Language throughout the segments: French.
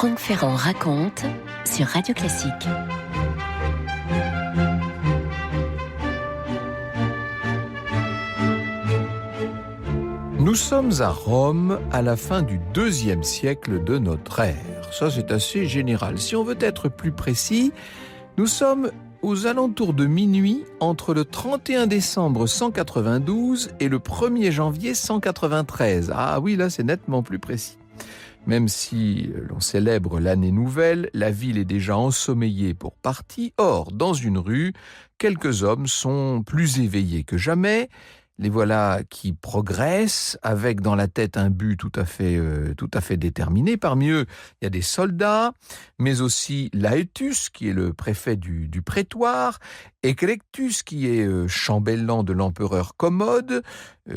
Franck Ferrand raconte sur Radio Classique. Nous sommes à Rome à la fin du IIe siècle de notre ère. Ça, c'est assez général. Si on veut être plus précis, nous sommes aux alentours de minuit entre le 31 décembre 192 et le 1er janvier 193. Ah oui, là, c'est nettement plus précis. Même si l'on célèbre l'année nouvelle, la ville est déjà ensommeillée pour partie. Or, dans une rue, quelques hommes sont plus éveillés que jamais. Les voilà qui progressent, avec dans la tête un but tout à fait déterminé. Parmi eux, il y a des soldats, mais aussi Laetus, qui est le préfet du prétoire, Eclectus, qui est chambellan de l'empereur Commode.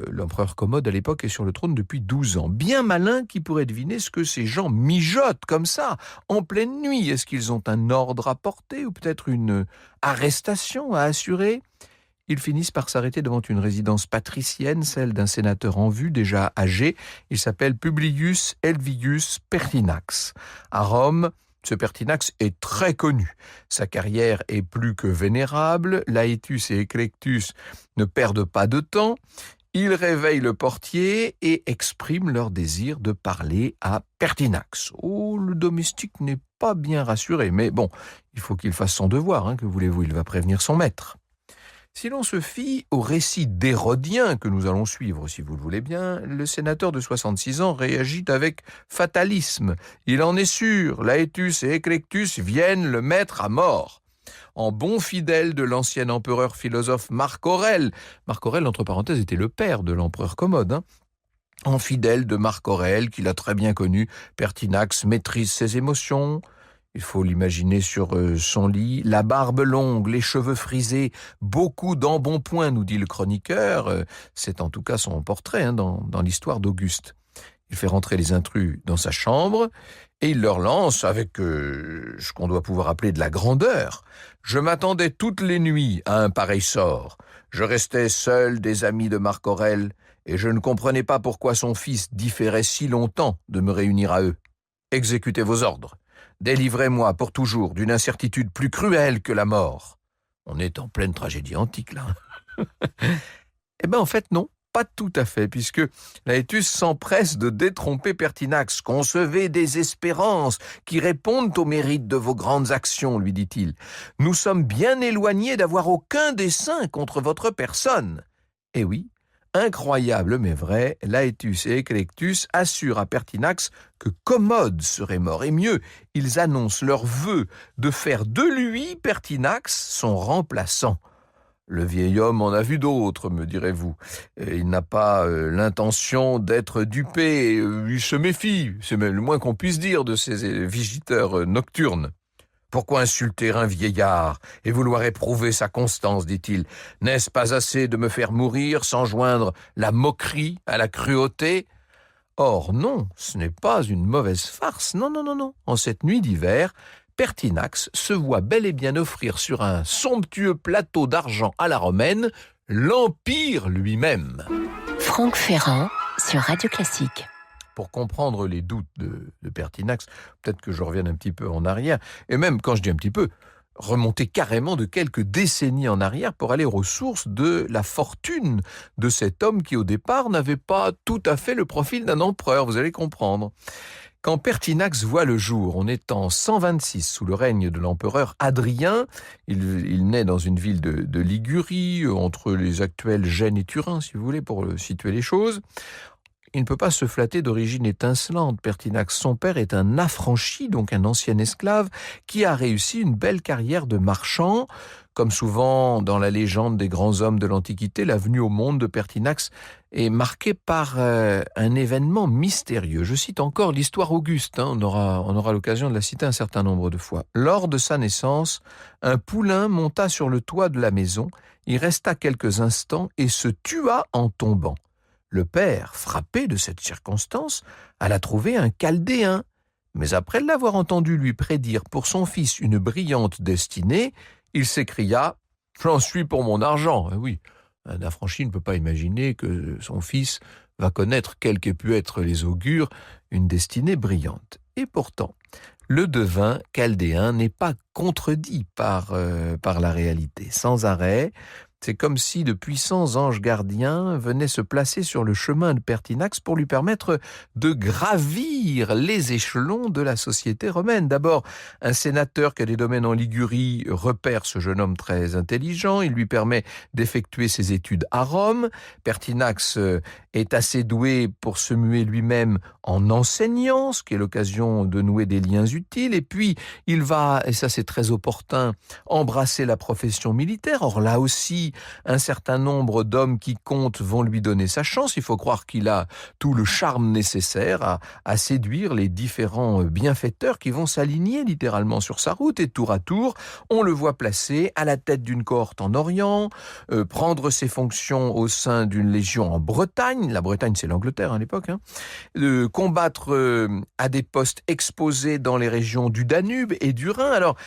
L'empereur Commode, à l'époque, est sur le trône depuis 12 ans. Bien malin qui pourrait deviner ce que ces gens mijotent comme ça, en pleine nuit. Est-ce qu'ils ont un ordre à porter ou peut-être une arrestation à assurer ? Ils finissent par s'arrêter devant une résidence patricienne, celle d'un sénateur en vue, déjà âgé. Il s'appelle Publius Helvius Pertinax. À Rome, ce Pertinax est très connu. Sa carrière est plus que vénérable. Laetus et Eclectus ne perdent pas de temps. Ils réveillent le portier et expriment leur désir de parler à Pertinax. Oh, le domestique n'est pas bien rassuré, mais bon, il faut qu'il fasse son devoir, que voulez-vous, il va prévenir son maître. Si l'on se fie au récit d'Hérodien que nous allons suivre, si vous le voulez bien, le sénateur de 66 ans réagit avec fatalisme. Il en est sûr, Laetus et Eclectus viennent le mettre à mort. En bon fidèle de l'ancien empereur philosophe Marc Aurèle. Marc Aurèle, entre parenthèses, était le père de l'empereur Commode. En fidèle de Marc Aurèle, qu'il a très bien connu, Pertinax maîtrise ses émotions. Il faut l'imaginer sur son lit, la barbe longue, les cheveux frisés, beaucoup d'embonpoint, nous dit le chroniqueur. C'est en tout cas son portrait dans l'histoire d'Auguste. Il fait rentrer les intrus dans sa chambre et il leur lance avec ce qu'on doit pouvoir appeler de la grandeur. Je m'attendais toutes les nuits à un pareil sort. Je restais seul des amis de Marc Aurèle et je ne comprenais pas pourquoi son fils différait si longtemps de me réunir à eux. Exécutez vos ordres. Délivrez-moi pour toujours d'une incertitude plus cruelle que la mort. On est en pleine tragédie antique, là. Eh bien, en fait, non, pas tout à fait, puisque Laetus s'empresse de détromper Pertinax. Concevez des espérances qui répondent au mérite de vos grandes actions, lui dit-il. Nous sommes bien éloignés d'avoir aucun dessein contre votre personne. Eh oui, incroyable mais vrai, Laetus et Eclectus assurent à Pertinax que Commode serait mort. Et mieux, ils annoncent leur vœu de faire de lui, Pertinax, son remplaçant. Le vieil homme en a vu d'autres, me direz-vous. Il n'a pas l'intention d'être dupé, il se méfie, c'est même le moins qu'on puisse dire de ces visiteurs nocturnes. Pourquoi insulter un vieillard et vouloir éprouver sa constance, dit-il. N'est-ce pas assez de me faire mourir sans joindre la moquerie à la cruauté ? Or non, ce n'est pas une mauvaise farce, non. En cette nuit d'hiver, Pertinax se voit bel et bien offrir sur un somptueux plateau d'argent à la romaine l'Empire lui-même. Franck Ferrand sur Radio Classique. Pour comprendre les doutes de Pertinax, peut-être que je revienne un petit peu en arrière, et même quand je dis un petit peu, remonter carrément de quelques décennies en arrière pour aller aux sources de la fortune de cet homme qui au départ n'avait pas tout à fait le profil d'un empereur, vous allez comprendre. Quand Pertinax voit le jour, on est en 126 sous le règne de l'empereur Hadrien. Il naît dans une ville de Ligurie, entre les actuels Gênes et Turin, si vous voulez, pour situer les choses. Il ne peut pas se flatter d'origine étincelante, Pertinax. Son père est un affranchi, donc un ancien esclave, qui a réussi une belle carrière de marchand. Comme souvent dans la légende des grands hommes de l'Antiquité, la venue au monde de Pertinax est marquée par un événement mystérieux. Je cite encore l'histoire Auguste, on aura l'occasion de la citer un certain nombre de fois. Lors de sa naissance, un poulain monta sur le toit de la maison, il resta quelques instants et se tua en tombant. Le père, frappé de cette circonstance, alla trouver un Chaldéen. Mais après l'avoir entendu lui prédire pour son fils une brillante destinée, il s'écria « J'en suis pour mon argent !» Oui, un affranchi ne peut pas imaginer que son fils va connaître, quels qu'aient pu être les augures, une destinée brillante. Et pourtant, le devin chaldéen n'est pas contredit par la réalité. Sans arrêt, c'est comme si de puissants anges gardiens venaient se placer sur le chemin de Pertinax pour lui permettre de gravir les échelons de la société romaine. D'abord, un sénateur qui a des domaines en Ligurie repère ce jeune homme très intelligent. Il lui permet d'effectuer ses études à Rome. Pertinax est assez doué pour se muer lui-même en enseignant, ce qui est l'occasion de nouer des liens utiles. Et puis, il va, et ça c'est très opportun, embrasser la profession militaire. Or là aussi, un certain nombre d'hommes qui comptent vont lui donner sa chance. Il faut croire qu'il a tout le charme nécessaire à séduire les différents bienfaiteurs qui vont s'aligner littéralement sur sa route. Et tour à tour, on le voit placé à la tête d'une cohorte en Orient, prendre ses fonctions au sein d'une légion en Bretagne. La Bretagne, c'est l'Angleterre à l'époque. Combattre à des postes exposés dans les régions du Danube et du Rhin. Alors,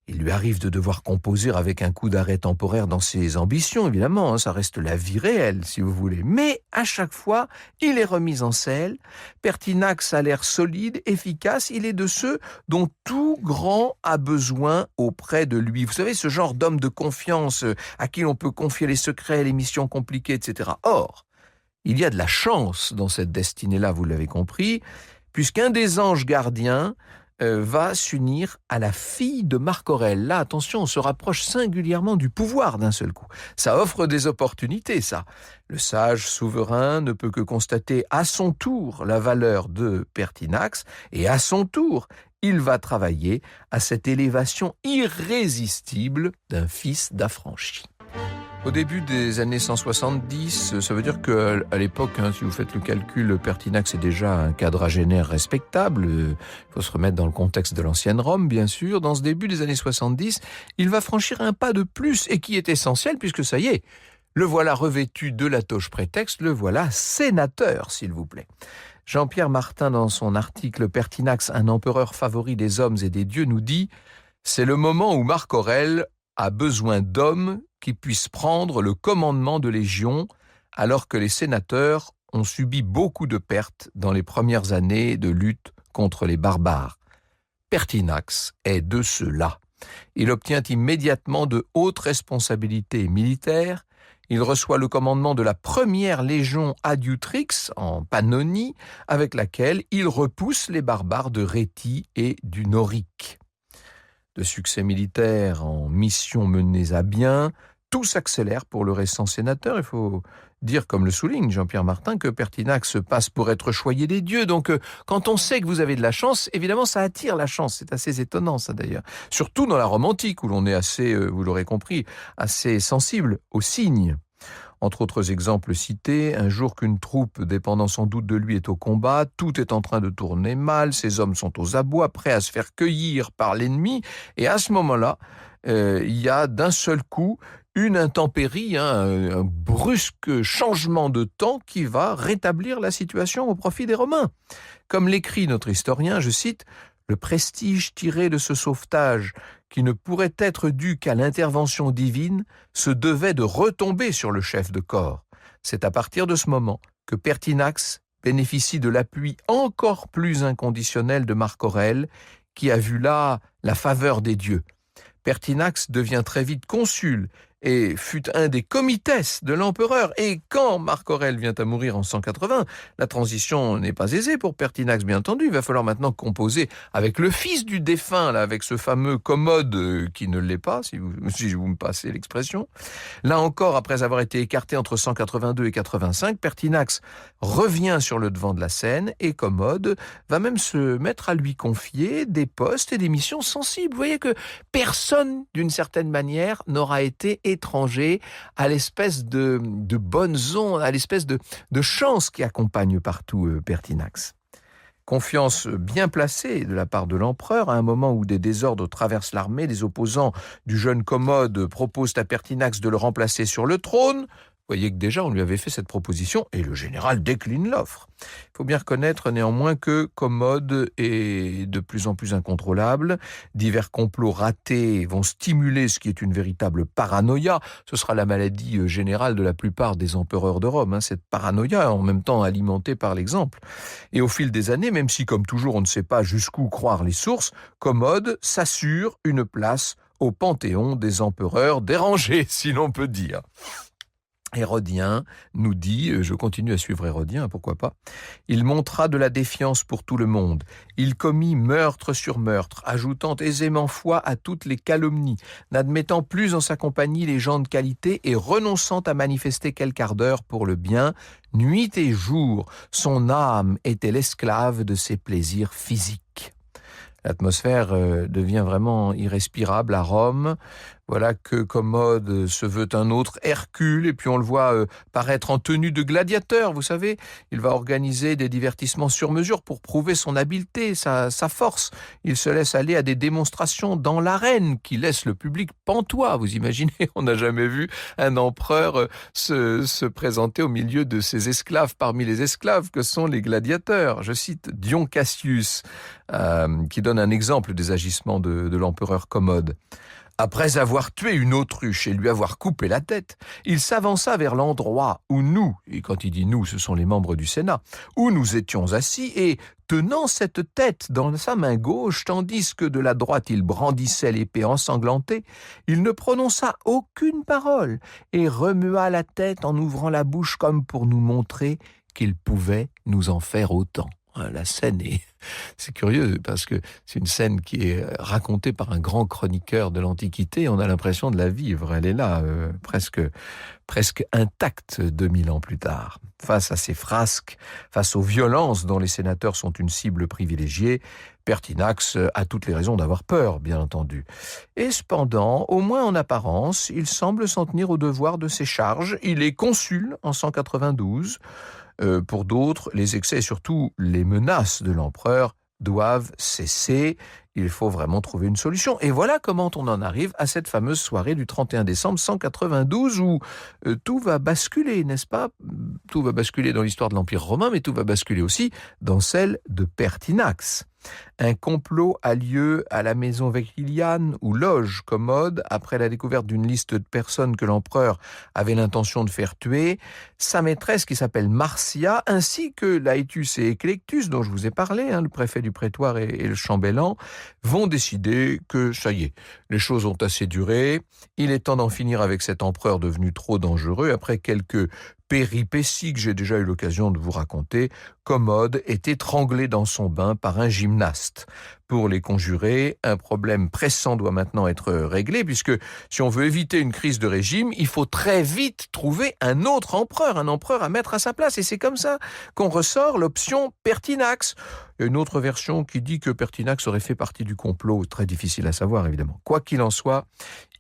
il lui arrive de devoir composer avec un coup d'arrêt temporaire dans ses ambitions, évidemment, ça reste la vie réelle, si vous voulez. Mais à chaque fois, il est remis en selle. Pertinax a l'air solide, efficace, il est de ceux dont tout grand a besoin auprès de lui. Vous savez, ce genre d'homme de confiance à qui l'on peut confier les secrets, les missions compliquées, etc. Or, il y a de la chance dans cette destinée-là, vous l'avez compris, puisqu'un des anges gardiens va s'unir à la fille de Marc Aurèle. Là, attention, on se rapproche singulièrement du pouvoir d'un seul coup. Ça offre des opportunités, ça. Le sage souverain ne peut que constater à son tour la valeur de Pertinax, et à son tour, il va travailler à cette élévation irrésistible d'un fils d'affranchi. Au début des années 170, ça veut dire qu'à l'époque, si vous faites le calcul, Pertinax est déjà un quadragénaire respectable. Il faut se remettre dans le contexte de l'ancienne Rome, bien sûr. Dans ce début des années 70, il va franchir un pas de plus et qui est essentiel puisque ça y est, le voilà revêtu de la toge prétexte, le voilà sénateur, s'il vous plaît. Jean-Pierre Martin, dans son article « Pertinax, un empereur favori des hommes et des dieux », nous dit « C'est le moment où Marc Aurèle a besoin d'hommes qui puissent prendre le commandement de légions alors que les sénateurs ont subi beaucoup de pertes dans les premières années de lutte contre les barbares. Pertinax est de ceux-là. Il obtient immédiatement de hautes responsabilités militaires. Il reçoit le commandement de la première légion Adiutrix en Pannonie, avec laquelle il repousse les barbares de Rétie et du Norique. De succès militaire en missions menées à bien, tout s'accélère pour le récent sénateur. Il faut dire, comme le souligne Jean-Pierre Martin, que Pertinax passe pour être choyé des dieux. Donc, quand on sait que vous avez de la chance, évidemment, ça attire la chance. C'est assez étonnant, ça, d'ailleurs. Surtout dans la Rome antique, où l'on est assez, vous l'aurez compris, assez sensible aux signes. Entre autres exemples cités, un jour qu'une troupe dépendant sans doute de lui est au combat, tout est en train de tourner mal, ses hommes sont aux abois, prêts à se faire cueillir par l'ennemi, et à ce moment-là, il y a d'un seul coup une intempérie, un brusque changement de temps qui va rétablir la situation au profit des Romains. Comme l'écrit notre historien, je cite, « Le prestige tiré de ce sauvetage, qui ne pourrait être dû qu'à l'intervention divine, se devait de retomber sur le chef de corps. C'est à partir de ce moment que Pertinax bénéficie de l'appui encore plus inconditionnel de Marc Aurèle, qui a vu là la faveur des dieux. Pertinax devient très vite consul et fut un des comites de l'empereur. Et quand Marc Aurèle vient à mourir en 180, la transition n'est pas aisée pour Pertinax, bien entendu. Il va falloir maintenant composer avec le fils du défunt, là, avec ce fameux Commode qui ne l'est pas, si vous me passez l'expression. Là encore, après avoir été écarté entre 182 et 85, Pertinax revient sur le devant de la scène et Commode va même se mettre à lui confier des postes et des missions sensibles. Vous voyez que personne, d'une certaine manière, n'aura été étranger à l'espèce de bonnes ondes, à l'espèce de chance qui accompagne partout Pertinax. Confiance bien placée de la part de l'empereur, à un moment où des désordres traversent l'armée, des opposants du jeune Commode proposent à Pertinax de le remplacer sur le trône. voyez que déjà on lui avait fait cette proposition et le général décline l'offre. Il faut bien reconnaître néanmoins que Commode est de plus en plus incontrôlable. Divers complots ratés vont stimuler ce qui est une véritable paranoïa. Ce sera la maladie générale de la plupart des empereurs de Rome, cette paranoïa en même temps alimentée par l'exemple. Et au fil des années, même si comme toujours on ne sait pas jusqu'où croire les sources, Commode s'assure une place au panthéon des empereurs dérangés, si l'on peut dire. Hérodien nous dit, je continue à suivre Hérodien, pourquoi pas, il montra de la défiance pour tout le monde. Il commit meurtre sur meurtre, ajoutant aisément foi à toutes les calomnies, n'admettant plus en sa compagnie les gens de qualité et renonçant à manifester quelque ardeur pour le bien. Nuit et jour, son âme était l'esclave de ses plaisirs physiques. L'atmosphère devient vraiment irrespirable à Rome. Voilà que Commode se veut un autre Hercule, et puis on le voit paraître en tenue de gladiateur, vous savez. Il va organiser des divertissements sur mesure pour prouver son habileté, sa force. Il se laisse aller à des démonstrations dans l'arène qui laissent le public pantois. Vous imaginez, on n'a jamais vu un empereur se présenter au milieu de ses esclaves, parmi les esclaves que sont les gladiateurs. Je cite Dion Cassius, qui donne un exemple des agissements de l'empereur Commode. Après avoir tué une autruche et lui avoir coupé la tête, il s'avança vers l'endroit où nous, et quand il dit nous, ce sont les membres du Sénat, où nous étions assis et, tenant cette tête dans sa main gauche, tandis que de la droite il brandissait l'épée ensanglantée, il ne prononça aucune parole et remua la tête en ouvrant la bouche comme pour nous montrer qu'il pouvait nous en faire autant. La scène c'est curieux parce que c'est une scène qui est racontée par un grand chroniqueur de l'Antiquité. On a l'impression de la vivre. Elle est là, presque intacte 2000 ans plus tard. Face à ces frasques, face aux violences dont les sénateurs sont une cible privilégiée, Pertinax a toutes les raisons d'avoir peur, bien entendu. Et cependant, au moins en apparence, il semble s'en tenir au devoir de ses charges. Il est consul en 192. Pour d'autres, les excès et surtout les menaces de l'empereur doivent cesser. Il faut vraiment trouver une solution. Et voilà comment on en arrive à cette fameuse soirée du 31 décembre 192 où tout va basculer, n'est-ce pas ? Tout va basculer dans l'histoire de l'Empire romain, mais tout va basculer aussi dans celle de Pertinax. Un complot a lieu à la maison Vecchiliane où loge Commode après la découverte d'une liste de personnes que l'empereur avait l'intention de faire tuer. Sa maîtresse qui s'appelle Marcia ainsi que Laetus et Eclectus dont je vous ai parlé, le préfet du prétoire et le chambellan, vont décider que ça y est, les choses ont assez duré. Il est temps d'en finir avec cet empereur devenu trop dangereux. Après quelques péripéties que j'ai déjà eu l'occasion de vous raconter, Commode est étranglé dans son bain par un gymnaste. Pour les conjurés, un problème pressant doit maintenant être réglé, puisque si on veut éviter une crise de régime, il faut très vite trouver un autre empereur, un empereur à mettre à sa place. Et c'est comme ça qu'on ressort l'option Pertinax. Il y a une autre version qui dit que Pertinax aurait fait partie du complot, très difficile à savoir évidemment. Quoi qu'il en soit,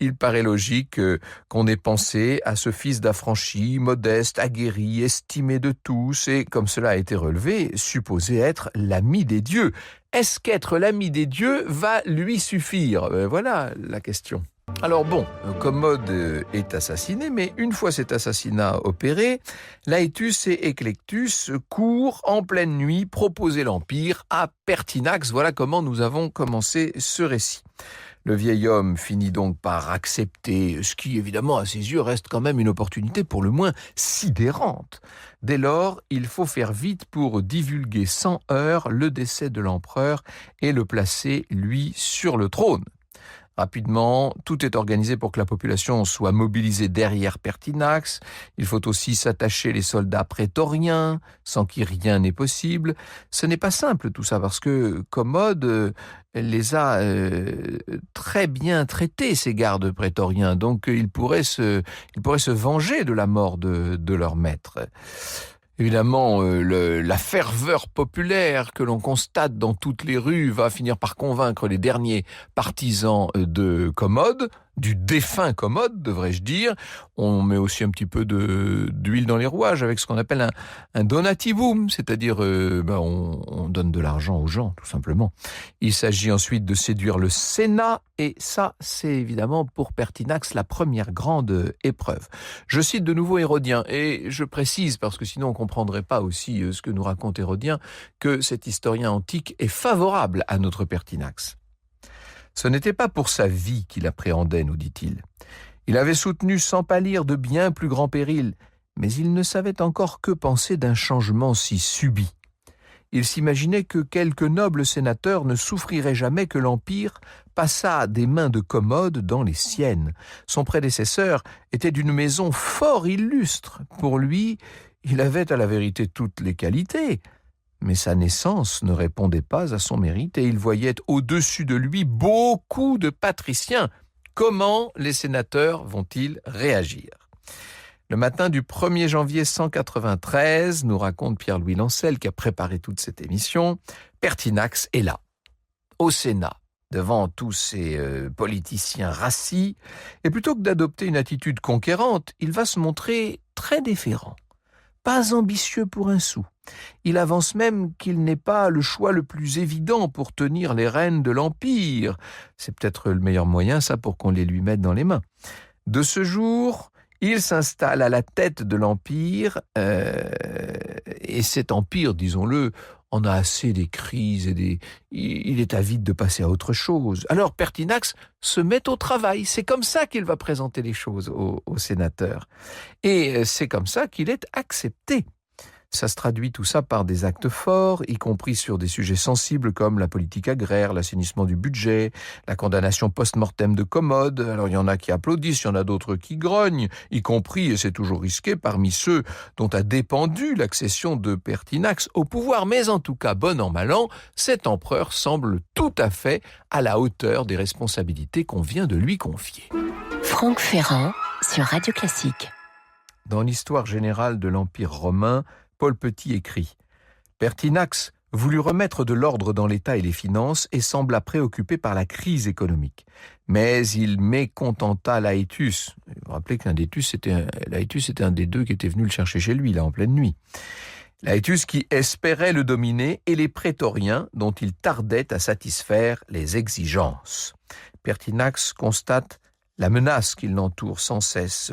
il paraît logique qu'on ait pensé à ce fils d'affranchi, modeste, aguerri, estimé de tous, et comme cela a été relevé, supposé être l'ami des dieux. Est-ce qu'être l'ami des dieux va lui suffire ? Voilà la question. Alors bon, Commode est assassiné, mais une fois cet assassinat opéré, Laetus et Eclectus courent en pleine nuit proposer l'Empire à Pertinax. Voilà comment nous avons commencé ce récit. Le vieil homme finit donc par accepter, ce qui évidemment à ses yeux reste quand même une opportunité pour le moins sidérante. Dès lors, il faut faire vite pour divulguer sans heurts le décès de l'empereur et le placer, lui, sur le trône. Rapidement, tout est organisé pour que la population soit mobilisée derrière Pertinax. Il faut aussi s'attacher les soldats prétoriens, sans qui rien n'est possible. Ce n'est pas simple tout ça, parce que Commode les a très bien traités, ces gardes prétoriens. Donc ils pourraient se venger de la mort de leur maître. Évidemment, la ferveur populaire que l'on constate dans toutes les rues va finir par convaincre les derniers partisans de Commode du défunt Commode, devrais-je dire. On met aussi un petit peu d'huile dans les rouages avec ce qu'on appelle un donativum, c'est-à-dire on donne de l'argent aux gens, tout simplement. Il s'agit ensuite de séduire le Sénat, et ça, c'est évidemment pour Pertinax la première grande épreuve. Je cite de nouveau Hérodien, et je précise, parce que sinon on ne comprendrait pas aussi ce que nous raconte Hérodien, que cet historien antique est favorable à notre Pertinax. Ce n'était pas pour sa vie qu'il appréhendait, nous dit-il. Il avait soutenu sans pâlir de bien plus grands périls, mais il ne savait encore que penser d'un changement si subit. Il s'imaginait que quelques nobles sénateurs ne souffriraient jamais que l'Empire passât des mains de Commode dans les siennes. Son prédécesseur était d'une maison fort illustre. Pour lui, il avait à la vérité toutes les qualités. Mais sa naissance ne répondait pas à son mérite et il voyait au-dessus de lui beaucoup de patriciens. Comment les sénateurs vont-ils réagir ? Le matin du 1er janvier 193, nous raconte Pierre-Louis Lancel qui a préparé toute cette émission, Pertinax est là, au Sénat, devant tous ces politiciens rassis, et plutôt que d'adopter une attitude conquérante, il va se montrer très déférent, pas ambitieux pour un sou. Il avance même qu'il n'est pas le choix le plus évident pour tenir les rênes de l'Empire. C'est peut-être le meilleur moyen, ça, pour qu'on les lui mette dans les mains. De ce jour, il s'installe à la tête de l'Empire, et cet Empire, disons-le, en a assez des crises et il est avide de passer à autre chose. Alors Pertinax se met au travail. C'est comme ça qu'il va présenter les choses aux sénateurs. Et c'est comme ça qu'il est accepté. Ça se traduit tout ça par des actes forts, y compris sur des sujets sensibles comme la politique agraire, l'assainissement du budget, la condamnation post-mortem de Commode. Alors il y en a qui applaudissent, il y en a d'autres qui grognent, y compris, et c'est toujours risqué, parmi ceux dont a dépendu l'accession de Pertinax au pouvoir. Mais en tout cas, bon an, mal an, cet empereur semble tout à fait à la hauteur des responsabilités qu'on vient de lui confier. Franck Ferrand sur Radio Classique. Dans l'histoire générale de l'Empire romain, Paul Petit écrit « Pertinax voulut remettre de l'ordre dans l'État et les finances et sembla préoccupé par la crise économique. Mais il mécontenta Laëtus. » Vous vous rappelez que Laëtus était un des deux qui était venu le chercher chez lui, là, en pleine nuit. Laëtus qui espérait le dominer et les prétoriens dont il tardait à satisfaire les exigences. Pertinax constate la menace qui l'entoure sans cesse.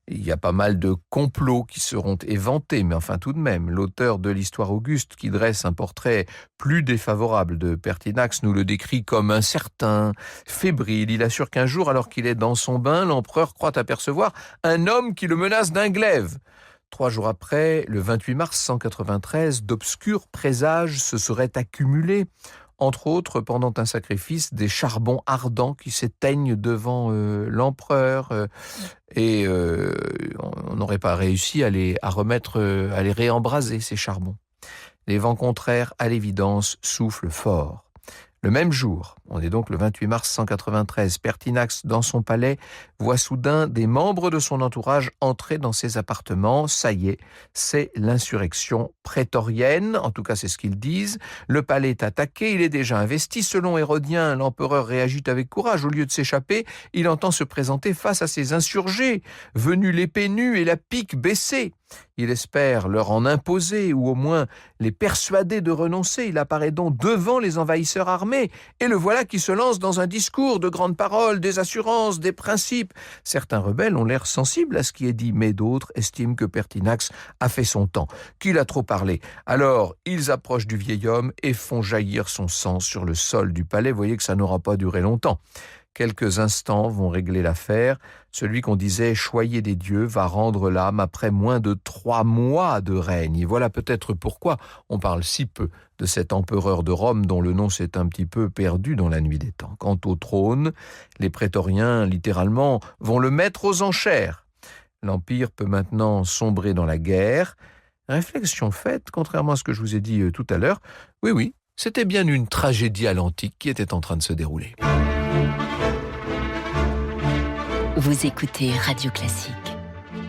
Il y a pas mal de complots qui seront éventés, mais enfin tout de même, l'auteur de l'Histoire Auguste, qui dresse un portrait plus défavorable de Pertinax, nous le décrit comme incertain, fébrile. Il assure qu'un jour, alors qu'il est dans son bain, l'empereur croit apercevoir un homme qui le menace d'un glaive. 3 jours après, le 28 mars 193, d'obscurs présages se seraient accumulés, entre autres pendant un sacrifice des charbons ardents qui s'éteignent devant l'empereur et on n'aurait pas réussi à les réembraser, ces charbons. Les vents contraires, à l'évidence, soufflent fort. Le même jour, on est donc le 28 mars 193, Pertinax, dans son palais, voit soudain des membres de son entourage entrer dans ses appartements. Ça y est, c'est l'insurrection prétorienne, en tout cas c'est ce qu'ils disent. Le palais est attaqué, il est déjà investi. Selon Hérodien, l'empereur réagit avec courage. Au lieu de s'échapper, il entend se présenter face à ces insurgés, venus l'épée nue et la pique baissée. Il espère leur en imposer ou au moins les persuader de renoncer. Il apparaît donc devant les envahisseurs armés et le voilà qui se lance dans un discours de grandes paroles, des assurances, des principes. Certains rebelles ont l'air sensibles à ce qui est dit, mais d'autres estiment que Pertinax a fait son temps, qu'il a trop parlé. Alors, ils approchent du vieil homme et font jaillir son sang sur le sol du palais. Vous voyez que ça n'aura pas duré longtemps. Quelques instants vont régler l'affaire. Celui qu'on disait choyer des dieux va rendre l'âme après moins de 3 mois de règne. Et voilà peut-être pourquoi on parle si peu de cet empereur de Rome dont le nom s'est un petit peu perdu dans la nuit des temps. Quant au trône, les prétoriens, littéralement, vont le mettre aux enchères. L'Empire peut maintenant sombrer dans la guerre. Réflexion faite, contrairement à ce que je vous ai dit tout à l'heure, oui, c'était bien une tragédie à l'antique qui était en train de se dérouler. Vous écoutez Radio Classique.